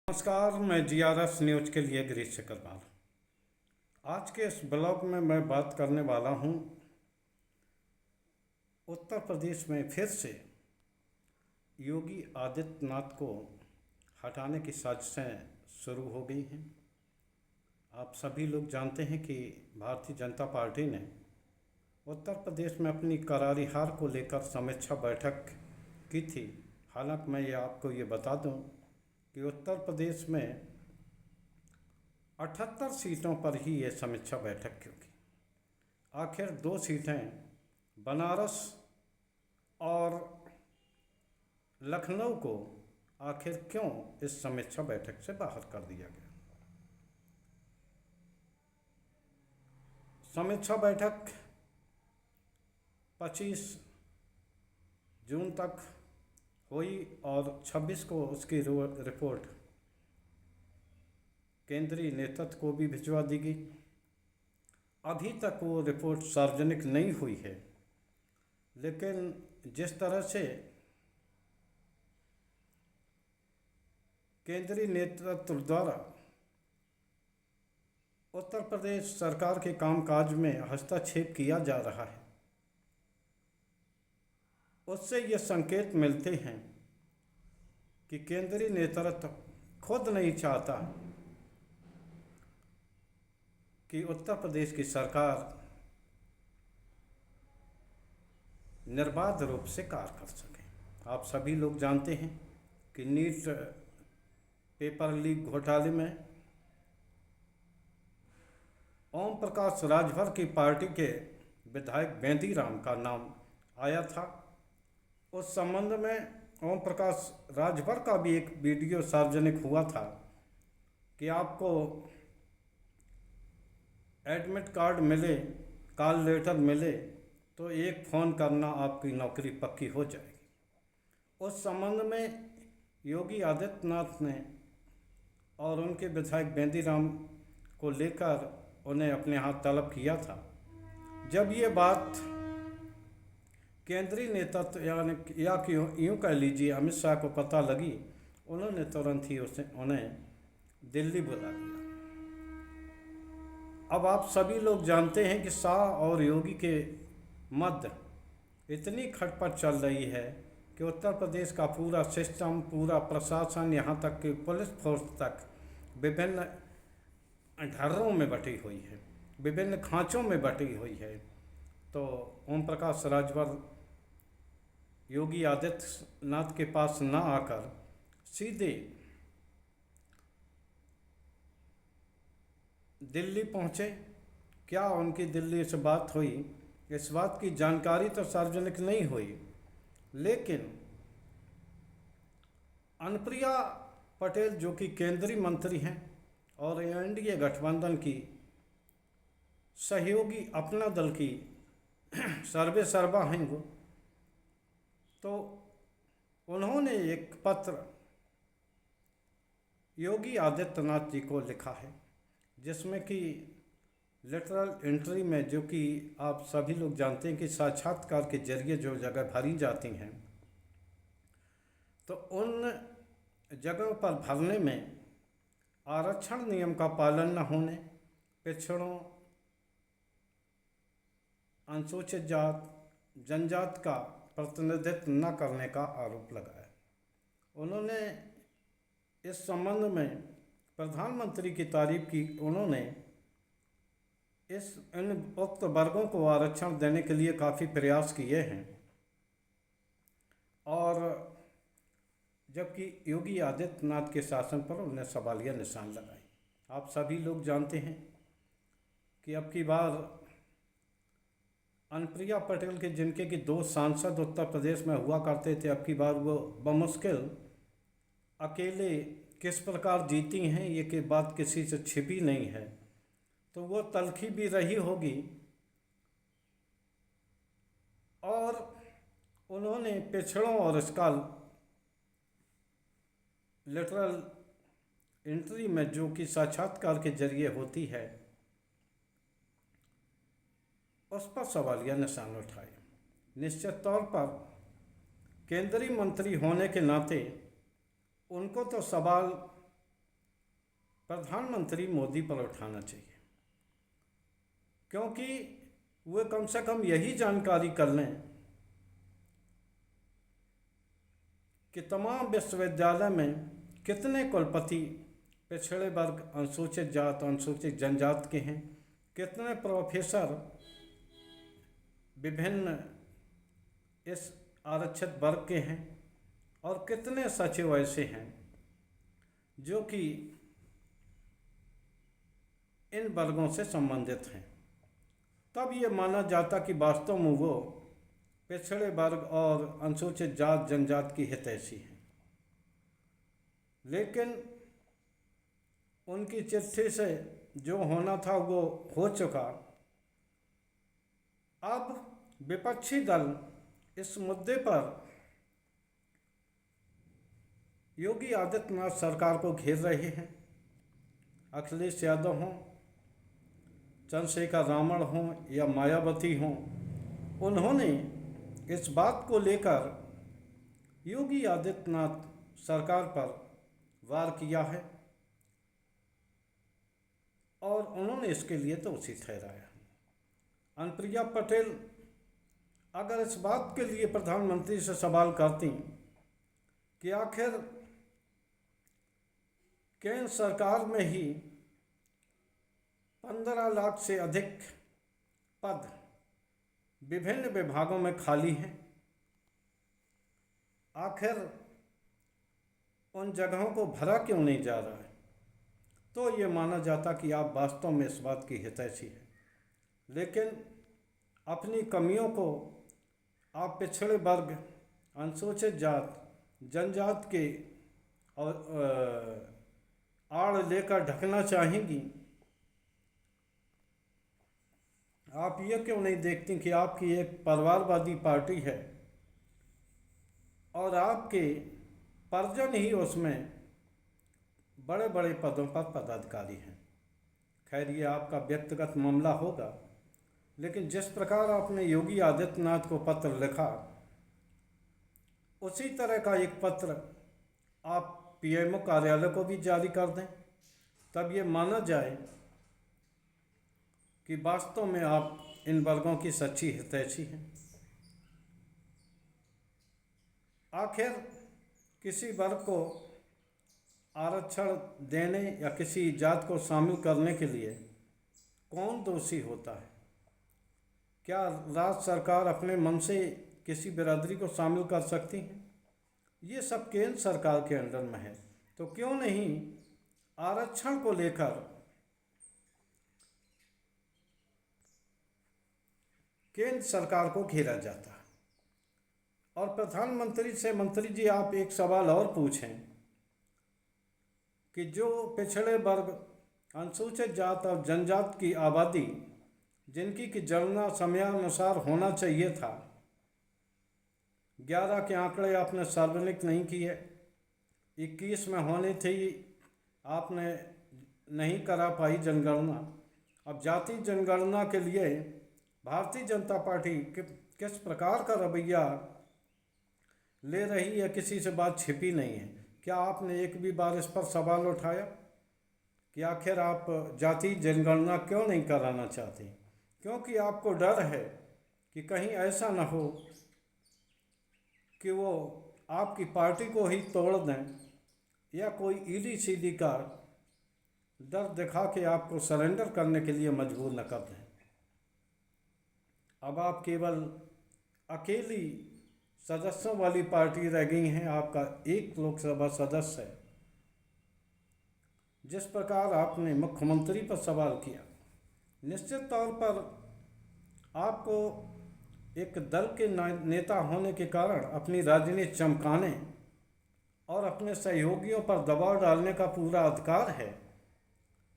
नमस्कार, मैं GRS news के लिए गिरीश चक्रवाल। आज के इस ब्लॉग में मैं बात करने वाला हूं, उत्तर प्रदेश में फिर से योगी आदित्यनाथ को हटाने की साजिशें शुरू हो गई हैं। आप सभी लोग जानते हैं कि भारतीय जनता पार्टी ने उत्तर प्रदेश में अपनी करारी हार को लेकर समीक्षा बैठक की थी। हालांकि मैं आपको ये बता दूं कि उत्तर प्रदेश में 78 सीटों पर ही ये समीक्षा बैठक क्यों की। आखिर 2 सीटें बनारस और लखनऊ को आखिर क्यों इस समीक्षा बैठक से बाहर कर दिया गया। समीक्षा बैठक 25 जून तक हुई और 26 को उसकी रिपोर्ट केंद्रीय नेतृत्व को भी भिजवा दी गई। अभी तक वो रिपोर्ट सार्वजनिक नहीं हुई है, लेकिन जिस तरह से केंद्रीय नेतृत्व द्वारा उत्तर प्रदेश सरकार के कामकाज में हस्तक्षेप किया जा रहा है, उससे ये संकेत मिलते हैं कि केंद्रीय नेतृत्व खुद नहीं चाहता कि उत्तर प्रदेश की सरकार निर्बाध रूप से कार्य कर सके। आप सभी लोग जानते हैं कि नीट पेपर लीक घोटाले में ओम प्रकाश राजभर की पार्टी के विधायक बेंदी राम का नाम आया था। उस संबंध में ओम प्रकाश राजभर का भी एक वीडियो सार्वजनिक हुआ था कि आपको एडमिट कार्ड मिले, कॉल लेटर मिले तो एक फ़ोन करना, आपकी नौकरी पक्की हो जाएगी। उस संबंध में योगी आदित्यनाथ ने और उनके विधायक बेंदी राम को लेकर उन्हें अपने यहाँ तलब किया था। जब ये बात केंद्रीय नेतृत्व या कि यूँ कह लीजिए अमित शाह को पता लगी, उन्होंने तुरंत ही उन्हें दिल्ली बुला लिया। अब आप सभी लोग जानते हैं कि शाह और योगी के मध्य इतनी खटपट चल रही है कि उत्तर प्रदेश का पूरा सिस्टम, पूरा प्रशासन, यहाँ तक कि पुलिस फोर्स तक विभिन्न ढर्रों में बटी हुई है, विभिन्न खांचों में बटी हुई है। तो ओम प्रकाश राजभर योगी आदित्यनाथ के पास न आकर सीधे दिल्ली पहुँचे। क्या उनकी दिल्ली से बात हुई, इस बात की जानकारी तो सार्वजनिक नहीं हुई, लेकिन अनुप्रिया पटेल जो कि केंद्रीय मंत्री हैं और एनडीए गठबंधन की सहयोगी अपना दल की सर्वे सर्वा हैं वो, तो उन्होंने एक पत्र योगी आदित्यनाथ जी को लिखा है, जिसमें कि लेटरल एंट्री में, जो कि आप सभी लोग जानते हैं कि साक्षात्कार के जरिए जो जगह भरी जाती हैं, तो उन जगहों पर भरने में आरक्षण नियम का पालन न होने, पिछड़ों, अनुसूचित जात, जनजात का प्रतिनिधित्व न करने का आरोप लगाया। उन्होंने इस संबंध में प्रधानमंत्री की तारीफ की। उन्होंने इन उक्त वर्गों को आरक्षण देने के लिए काफ़ी प्रयास किए हैं, और जबकि योगी आदित्यनाथ के शासन पर उन्हें सवालिया निशान लगाए। आप सभी लोग जानते हैं कि अब की बार अनुप्रिया पटेल के, जिनके कि 2 सांसद उत्तर प्रदेश में हुआ करते थे, अब की बार वो बमुश्किल अकेले किस प्रकार जीती हैं, ये कि बात किसी से छिपी नहीं है। तो वो तलखी भी रही होगी, और उन्होंने पिछड़ों और इसका लेटरल एंट्री में, जो कि साक्षात्कार के जरिए होती है, उस पर सवालिया निशान उठाए। निश्चित तौर पर केंद्रीय मंत्री होने के नाते उनको तो सवाल प्रधानमंत्री मोदी पर उठाना चाहिए, क्योंकि वे कम से कम यही जानकारी कर लें कि तमाम विश्वविद्यालय में कितने कुलपति पिछड़े वर्ग, अनुसूचित जात, अनुसूचित जनजाति के हैं, कितने प्रोफेसर विभिन्न इस आरक्षित वर्ग के हैं, और कितने सचिव ऐसे हैं जो कि इन वर्गों से संबंधित हैं। तब ये माना जाता कि वास्तव में वो पिछड़े वर्ग और अनुसूचित जात जनजाति की हितैषी हैं। लेकिन उनकी चिट्ठी से जो होना था वो हो चुका। अब विपक्षी दल इस मुद्दे पर योगी आदित्यनाथ सरकार को घेर रहे हैं। अखिलेश यादव हों, चंद्रशेखर रावण हों या मायावती हों, उन्होंने इस बात को लेकर योगी आदित्यनाथ सरकार पर वार किया है और उन्होंने इसके लिए दोषी ठहराया। अनुप्रिया पटेल अगर इस बात के लिए प्रधानमंत्री से सवाल करती कि आखिर केंद्र सरकार में ही 15 लाख से अधिक पद विभिन्न विभागों में खाली हैं, आखिर उन जगहों को भरा क्यों नहीं जा रहा है, तो ये माना जाता कि आप वास्तव में इस बात की हितैषी हैं। लेकिन अपनी कमियों को आप पिछड़े वर्ग, अनुसूचित जात, जनजाति के और आड़ लेकर ढकना चाहेंगी। आप ये क्यों नहीं देखती कि आपकी एक परिवारवादी पार्टी है और आपके परिजन ही उसमें बड़े बड़े पदों पर पदाधिकारी हैं। खैर, ये आपका व्यक्तिगत मामला होगा, लेकिन जिस प्रकार आपने योगी आदित्यनाथ को पत्र लिखा, उसी तरह का एक पत्र आप पीएमओ कार्यालय को भी जारी कर दें, तब ये माना जाए कि वास्तव में आप इन वर्गों की सच्ची हितैषी हैं। आखिर किसी वर्ग को आरक्षण देने या किसी जात को शामिल करने के लिए कौन दोषी होता है? क्या राज्य सरकार अपने मन से किसी बिरादरी को शामिल कर सकती है? ये सब केंद्र सरकार के अंडर में है, तो क्यों नहीं आरक्षण को लेकर केंद्र सरकार को घेरा जाता है? और प्रधानमंत्री से मंत्री जी आप एक सवाल और पूछें कि जो पिछड़े वर्ग, अनुसूचित जात और जनजाति की आबादी जिनकी की गणना समयानुसार होना चाहिए था, 11 के आंकड़े आपने सार्वजनिक नहीं किए, 21 में होनी थी, आपने नहीं करा पाई जनगणना। अब जाति जनगणना के लिए भारतीय जनता पार्टी किस प्रकार का रवैया ले रही है, किसी से बात छिपी नहीं है। क्या आपने एक भी बार इस पर सवाल उठाया कि आखिर आप जाति जनगणना क्यों नहीं कराना चाहते? क्योंकि आपको डर है कि कहीं ऐसा ना हो कि वो आपकी पार्टी को ही तोड़ दें या कोई ईडी सीडी का डर दिखा के आपको सरेंडर करने के लिए मजबूर न कर दें। अब आप केवल अकेली सदस्यों वाली पार्टी रह गई हैं, आपका एक लोकसभा सदस्य है। जिस प्रकार आपने मुख्यमंत्री पर सवाल किया, निश्चित तौर पर आपको एक दल के नेता होने के कारण अपनी राजनीति चमकाने और अपने सहयोगियों पर दबाव डालने का पूरा अधिकार है।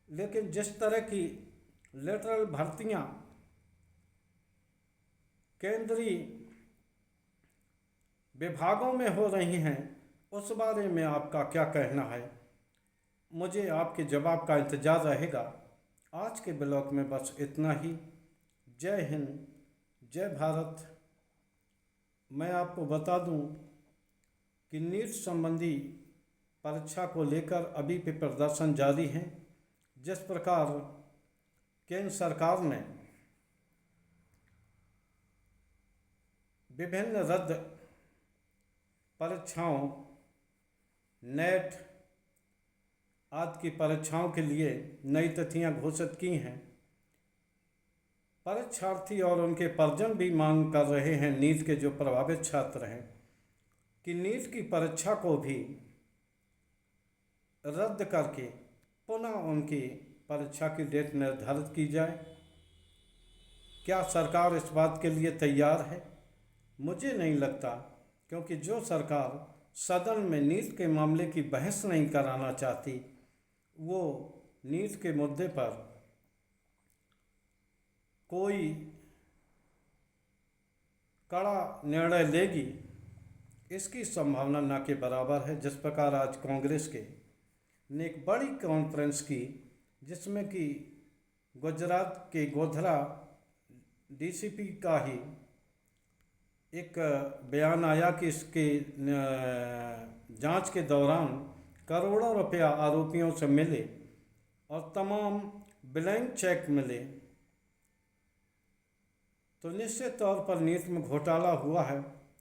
लेकिन जिस तरह की लेटरल भर्तियां केंद्रीय विभागों में हो रही हैं, उस बारे में आपका क्या कहना है? मुझे आपके जवाब का इंतज़ार रहेगा। आज के ब्लॉग में बस इतना ही। जय हिंद, जय भारत। मैं आपको बता दूं कि नीट संबंधी परीक्षा को लेकर अभी भी प्रदर्शन जारी है। जिस प्रकार केंद्र सरकार ने विभिन्न रद्द परीक्षाओं, नेट आदि की परीक्षाओं के लिए नई तिथियां घोषित की हैं, परीक्षार्थी और उनके परिजन भी मांग कर रहे हैं, नीट के जो प्रभावित छात्र हैं, कि नीट की परीक्षा को भी रद्द करके पुनः उनकी परीक्षा की डेट निर्धारित की जाए। क्या सरकार इस बात के लिए तैयार है? मुझे नहीं लगता, क्योंकि जो सरकार सदन में नीट के मामले की बहस नहीं कराना चाहती, वो नीट के मुद्दे पर कोई कड़ा निर्णय लेगी, इसकी संभावना ना के बराबर है। जिस प्रकार आज कांग्रेस के ने एक बड़ी कॉन्फ्रेंस की, जिसमें कि गुजरात के गोधरा डीसीपी का ही एक बयान आया कि इसके जांच के दौरान करोड़ों रुपया आरोपियों से मिले और तमाम ब्लैंक चेक मिले, तो निश्चित तौर पर नीट में घोटाला हुआ है,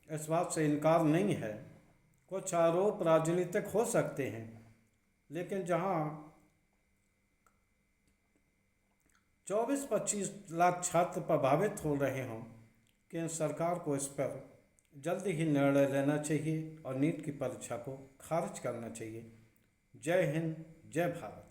इस बात से इनकार नहीं है। कुछ आरोप राजनीतिक हो सकते हैं, लेकिन जहां 24-25 लाख छात्र प्रभावित हो रहे हों, केंद्र सरकार को इस पर जल्दी ही निर्णय लेना चाहिए और नीट की परीक्षा को खारिज करना चाहिए। जय हिंद, जय भारत।